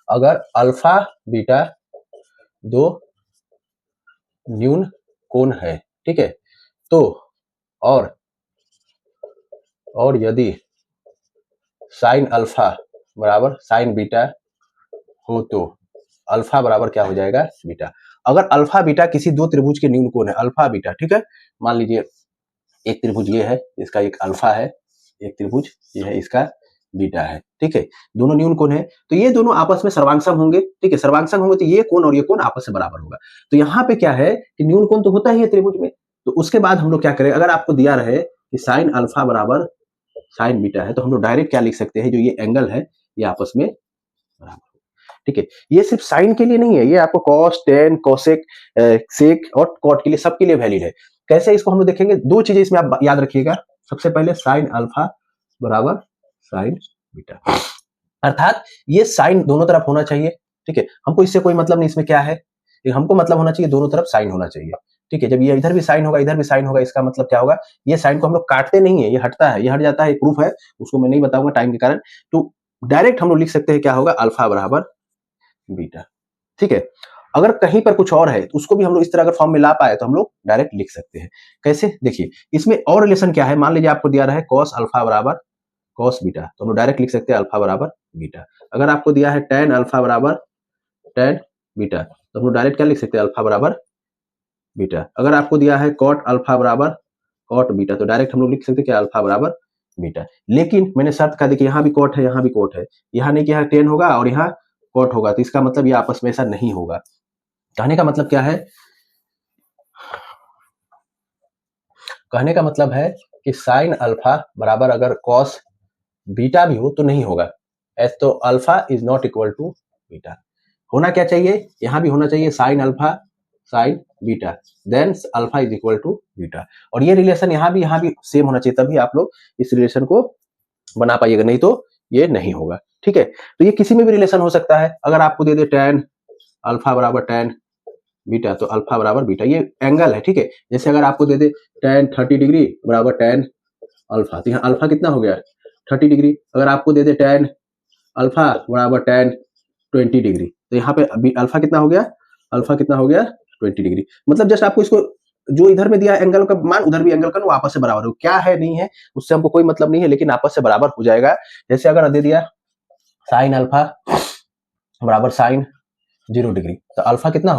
अगर alpha beta दो न्यून कोण है, ठीक है, तो और यदि साइन अल्फा बराबर साइन बीटा हो तो अल्फा बराबर क्या हो जाएगा, बीटा। अगर अल्फा बीटा किसी दो त्रिभुज के न्यून कोण है, अल्फा बीटा, ठीक है, मान लीजिए एक त्रिभुज ये है, इसका एक अल्फा है, एक त्रिभुज ये है, इसका बीटा है, ठीक है, दोनों न्यून कोण है, तो ये दोनों आपस में सर्वांगसम होंगे, ठीक है, सर्वांगसम होंगे तो ये कोण और ये कोण आपस में बराबर होगा। तो यहाँ पे क्या है कि न्यून कोण तो होता ही है त्रिभुज में, तो उसके बाद हम लोग क्या करें, अगर आपको दिया रहे कि साइन अल्फा बराबर साइन बीटा है, तो हम लोग डायरेक्ट क्या लिख सकते हैं, जो ये एंगल है ये आपस में बराबर, ठीक है। ये सिर्फ साइन के लिए नहीं है, ये आपको कॉस, टेन, कोसेक, सेक और कॉट के लिए, सबके लिए वैलिड है। कैसे इसको हम लोग देखेंगे, दो चीजें इसमें आप याद रखिएगा। सबसे पहले साइन अल्फा बराबर साइन बीटा, अर्थात ये साइन दोनों तरफ होना चाहिए, ठीक है, हमको इससे कोई मतलब नहीं, इसमें क्या है, हमको मतलब होना चाहिए दोनों तरफ साइन होना चाहिए, ठीक है। जब ये इधर भी साइन होगा इधर भी साइन होगा, इसका मतलब क्या होगा, ये साइन को हम लोग काटते नहीं है, ये हटता है, ये हट जाता है, एक प्रूफ है, उसको मैं नहीं बताऊंगा टाइम के कारण। तो डायरेक्ट हम लोग लिख सकते हैं क्या होगा, अल्फा बराबर बीटा, ठीक है। अगर कहीं पर कुछ और है तो उसको भी हम लोग इस तरह अगर फॉर्म में ला पाए तो हम लोग डायरेक्ट लिख सकते हैं। कैसे, देखिए इसमें और रिलेशन क्या है, मान लीजिए आपको दिया रहा है कॉस अल्फा बराबर कॉस बीटा, तो हम लोग डायरेक्ट लिख सकते हैं अल्फा बराबर बीटा। अगर आपको दिया है टेन अल्फा बराबर टेन बीटा, तो हम लोग डायरेक्ट क्या लिख सकते हैं, अल्फा बराबर बीटा। अगर आपको दिया है कॉट अल्फा बराबर कॉट बीटा, तो डायरेक्ट हम लोग लिख सकते हैं क्या, अल्फा बराबर बीटा। लेकिन मैंने शर्त कहा, देखिए यहाँ भी कॉट है यहाँ भी कॉट है, यहाँ नहीं कि यहाँ टेन होगा और यहाँ कॉट होगा, तो इसका मतलब ये आपस में ऐसा नहीं होगा। कहने का मतलब क्या है, कहने का मतलब है कि साइन अल्फा बराबर अगर कॉस बीटा भी हो तो नहीं होगा, एस तो alpha is not equal to beta. होना क्या चाहिए, यहां भी होना चाहिए sine alpha sine beta, then alpha is equal to beta, और ये रिलेशन यहाँ भी सेम होना चाहिए, तभी आप लोग इस रिलेशन को बना पाइएगा, नहीं तो ये नहीं होगा, ठीक है। तो ये किसी में भी रिलेशन हो सकता है, अगर आपको दे दे टेन अल्फा बराबर टेन बीटा, तो अल्फा बराबर बीटा, ये एंगल है, ठीक है। जैसे अगर आपको दे दे टेन 30 डिग्री बराबर टेन अल्फा, तो यहाँ अल्फा कितना हो गया 30 डिग्री। अगर आपको दे दे टेन अल्फा बराबर टेन 20 डिग्री, तो यहाँ पे अल्फा कितना हो गया, अल्फा कितना हो गया 20 डिग्री। मतलब जस्ट आपको इसको जो इधर में दिया एंगल का मान उधर भी एंगल का वो आपस से बराबर हो, क्या है नहीं है उससे हमको कोई मतलब नहीं है, लेकिन आपस से बराबर हो जाएगा। जैसे अगर दे दिया साइन अल्फा बराबर साइन 0 डिग्री, तो अल्फा कितना हो